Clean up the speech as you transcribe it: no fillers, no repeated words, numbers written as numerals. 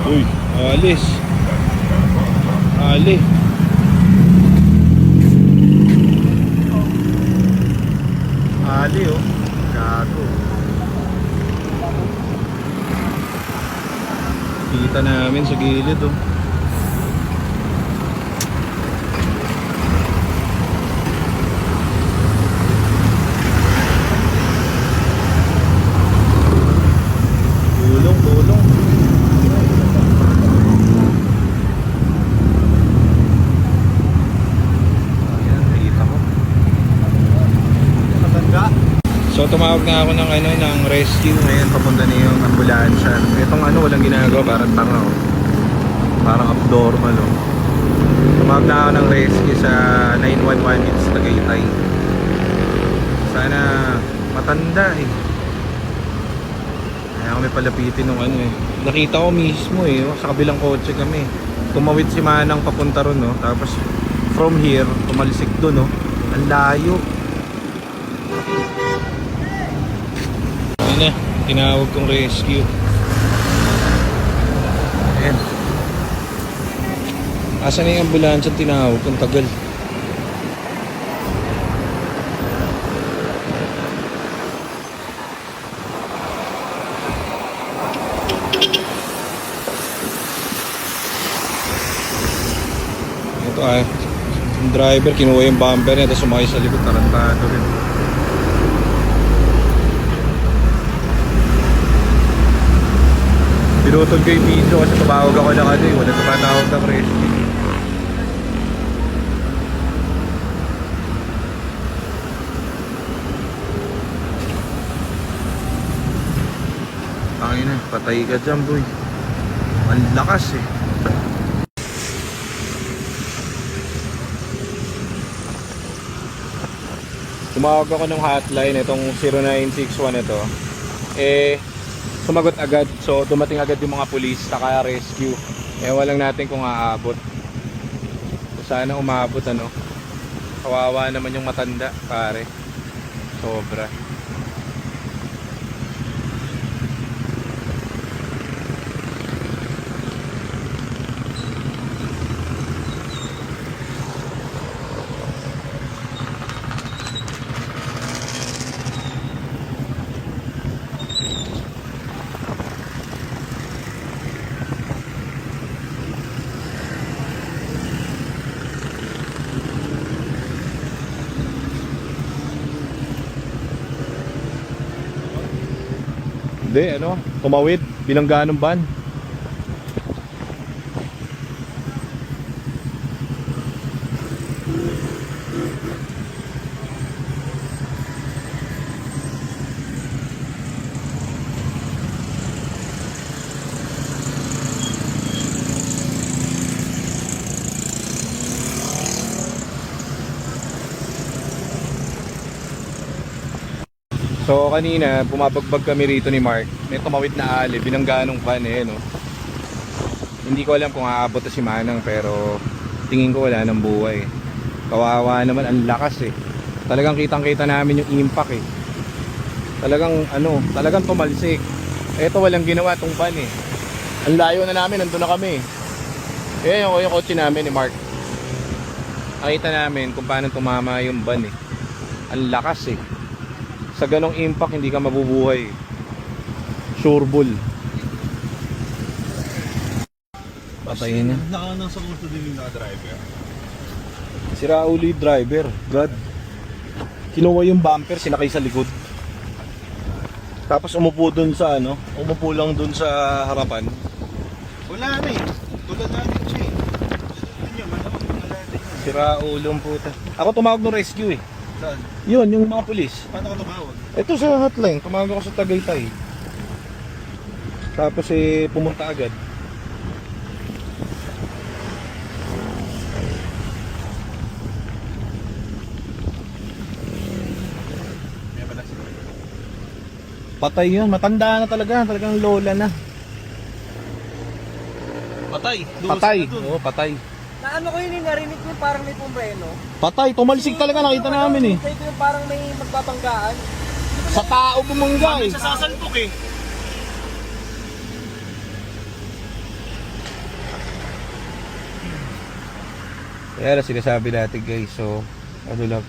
Uy, alis. Ali. Ali oh. Gago. Kita namin sa gilid oh. Tulong. Ayan, nakita ko. Matanda. So tumawag na ako ng rescue ngayon, papunta na yung ambulansya. Itong walang ginagawa, parang tanga oh. Parang abnormal oh. Tumawag na ako ng rescue sa 911 dito sa Tagaytay. Sana matanda eh. Kaya kami palapitin nung Nakita ko mismo eh, oh, sa kabilang kotse kami. Tumawid si Manang papunta ron oh. Tapos from here, tumalisik dun oh. Ang layo. Ayun na, tinawag kong rescue. Ayan. Asan na yung ambulansya tinawag kung tagal? Ito yung driver kinuha yung bumper niya tapos sumakay sa likod, tarantado rin. Pinutol ko yung video kasi tumawag ako lang wala tumatawag ng rescue. Tangina, patay ka dyan boy. Ang lakas eh. Tumawag ako ng hotline, itong 0961 ito. Sumagot agad, so dumating agad yung mga pulis, saka rescue. Walang natin kung aabot. So, sana umabot Kawawa naman yung matanda, pare. Sobra. Hindi, tumawid, binangga ng van. So kanina, bumabagbag kami rito ni Mark. May tumawid na binangga ng van no. Hindi ko alam kung aabot si Manang pero tingin ko wala nang buhay. Kawawa naman, ang lakas eh. Talagang kitang-kita namin yung impact eh. Talagang tumalsik. Eto walang ginawa tong van eh. Ang layo na namin, nandun na kami. Yung kotse namin ni Mark. Nakita namin kung paano tumama yung van eh. Ang lakas eh. Sa ganong impact hindi ka mabubuhay. Sure bull. Patayin niya. Nasa gusto din yung driver. Sira ulo yung driver. God. Kinuha yung bumper, sinakay sa likod. Tapos umupo dun sa umupo lang dun sa harapan. Wala na eh. Tulad natin siya eh. Sira ulong puta. Ako tumawag ng rescue eh. Saan? Yun, yung mga pulis. Paano ka tumawag? Ito sa hotline, tumawag ako sa Tagaytay. Tapos pumunta agad. Patay yun, matanda na talagang lola na. Patay. Patay, oo patay. Na ano ko yun, narinig ko yung parang may pumreno. Patay, tumalsik talaga, nakita namin eh. Nakita ko yung parang may magbabanggaan. Sa tao bumangga eh. Sa sasalpok eh. Kaya lang sinasabi natin guys, so ano lang,